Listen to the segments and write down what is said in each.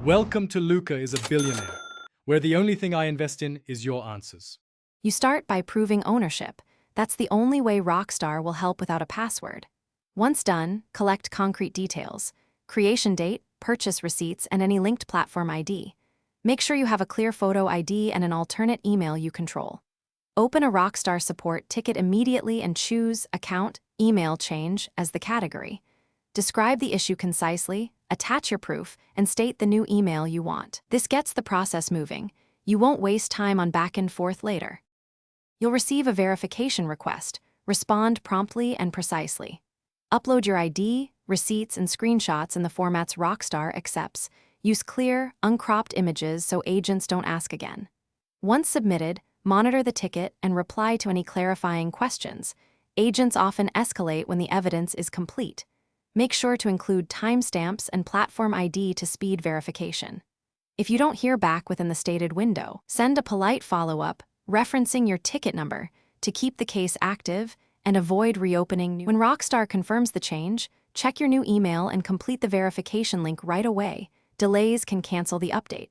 Welcome to Luca is a billionaire, where the only thing I invest in is your answers. You start by proving ownership. That's the only way Rockstar will help without a password. Once done, collect concrete details: creation date, purchase receipts, and any linked platform ID. Make sure you have a clear photo ID and an alternate email you control. Open a Rockstar support ticket immediately and choose Account, Email Change as the category. Describe the issue concisely, attach your proof, and state the new email you want. This gets the process moving. You won't waste time on back and forth later. You'll receive a verification request. Respond promptly and precisely. Upload your ID, receipts, and screenshots in the formats Rockstar accepts. Use clear, uncropped images so agents don't ask again. Once submitted, monitor the ticket and reply to any clarifying questions. Agents often escalate when the evidence is complete. Make sure to include timestamps and platform ID to speed verification. If you don't hear back within the stated window, send a polite follow-up referencing your ticket number to keep the case active and avoid reopening. When Rockstar confirms the change, check your new email and complete the verification link right away. Delays can cancel the update.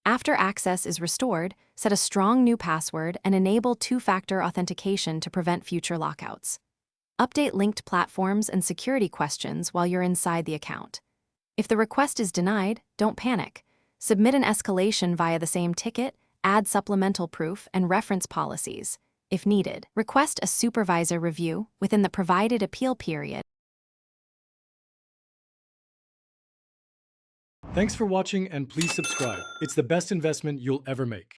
After access is restored, set a strong new password and enable two-factor authentication to prevent future lockouts. Update linked platforms and security questions while you're inside the account. If the request is denied, don't panic. Submit an escalation via the same ticket, add supplemental proof, and reference policies. If needed, request a supervisor review within the provided appeal period. Thanks for watching and please subscribe. It's the best investment you'll ever make.